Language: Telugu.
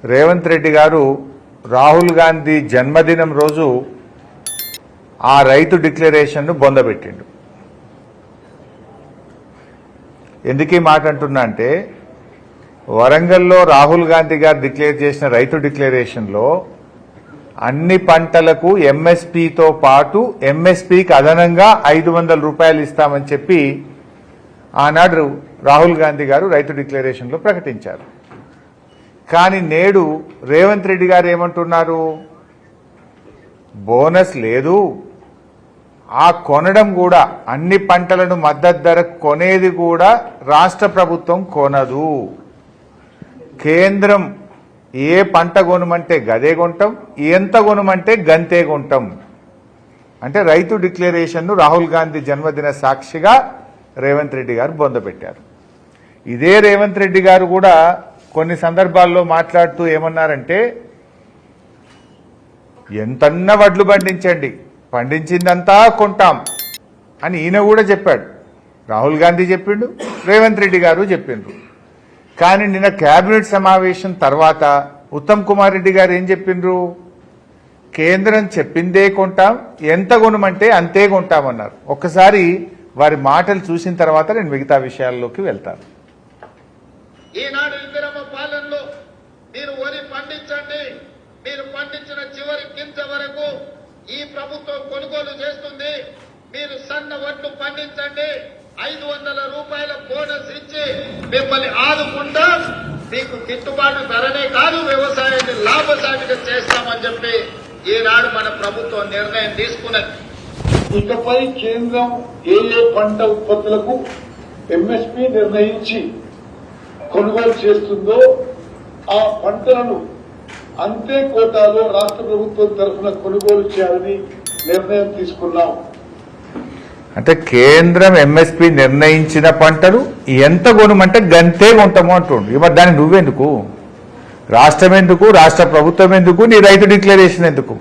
రేవంత్ రెడ్డి గారు రాహుల్ గాంధీ జన్మదినం రోజు ఆ రైతు డిక్లరేషన్ను బొందబెట్టిండు. ఎందుకు ఈ మాట అంటున్నా అంటే, వరంగల్లో రాహుల్ గాంధీ గారు డిక్లేర్ చేసిన రైతు డిక్లరేషన్లో అన్ని పంటలకు ఎంఎస్పీతో పాటు ఎంఎస్పీకి అదనంగా 500 రూపాయలు ఇస్తామని చెప్పి ఆనాడు రాహుల్ గాంధీ గారు రైతు డిక్లరేషన్లో ప్రకటించారు. కానీ నేడు రేవంత్ రెడ్డి గారు ఏమంటున్నారు, బోనస్ లేదు, ఆ కొనడం కూడా అన్ని పంటలను మద్దతు ధర కొనేది కూడా రాష్ట్ర ప్రభుత్వం కొనదు, కేంద్రం ఏ పంట కొనమంటే గదే కొంటాం, ఎంత కొనమంటే గంతే కొంటాం అంటే రైతు డిక్లరేషన్ను రాహుల్ గాంధీ జన్మదిన సాక్షిగా రేవంత్ రెడ్డి గారు బొందపెట్టారు. ఇదే రేవంత్ రెడ్డి గారు కూడా కొన్ని సందర్భాల్లో మాట్లాడుతూ ఏమన్నారంటే, ఎంతన్నా వడ్లు పండించండి, పండించిందంతా కొంటాం అని ఈయన కూడా చెప్పాడు. రాహుల్ గాంధీ చెప్పిండు, రేవంత్ రెడ్డి గారు చెప్పిండ్రు. కానీ నిన్న కేబినెట్ సమావేశం తర్వాత ఉత్తమ్ కుమార్ రెడ్డి గారు ఏం చెప్పిండ్రు, కేంద్రం చెప్పిందే కొంటాం, ఎంత కొనమంటే అంతే కొంటామన్నారు. ఒక్కసారి వారి మాటలు చూసిన తర్వాత నేను మిగతా విషయాల్లోకి వెళ్తాను. ఈనాడు ఇందిరమ్మ పాలనలో మీరు వరి పండించండి, మీరు పండించిన చివరి గింజ వరకు ఈ ప్రభుత్వం కొనుగోలు చేస్తుంది, మీరు సన్న వడ్లు పండించండి, 500 రూపాయల బోనస్ ఇచ్చి మిమ్మల్ని ఆదుకుంటా, మీకు గిట్టుబాటు ధరనే కాదు వ్యవసాయాన్ని లాభసాటిగా చేస్తామని చెప్పి ఈనాడు మన ప్రభుత్వం నిర్ణయం తీసుకున్నది. ఇకపై కేంద్రం ఏ పంట ఉత్పత్తులకు ఎంఎస్పీ నిర్ణయించి కొనుగోలు చేస్తుందో ఆ పంటలను అంతే కోటాలో రాష్ట్ర ప్రభుత్వం తరఫున కొనుగోలు చేయాలని నిర్ణయం తీసుకున్నాం. అంటే కేంద్రం ఎంఎస్పీ నిర్ణయించిన పంటలు ఎంత కొనమంటే గంతే కొంటాము అంటుండు. ఇవ్వ దాన్ని నువ్వెందుకు, రాష్ట్రం ఎందుకు, రాష్ట్ర ప్రభుత్వం ఎందుకు, నీ రైతు డిక్లరేషన్ ఎందుకు?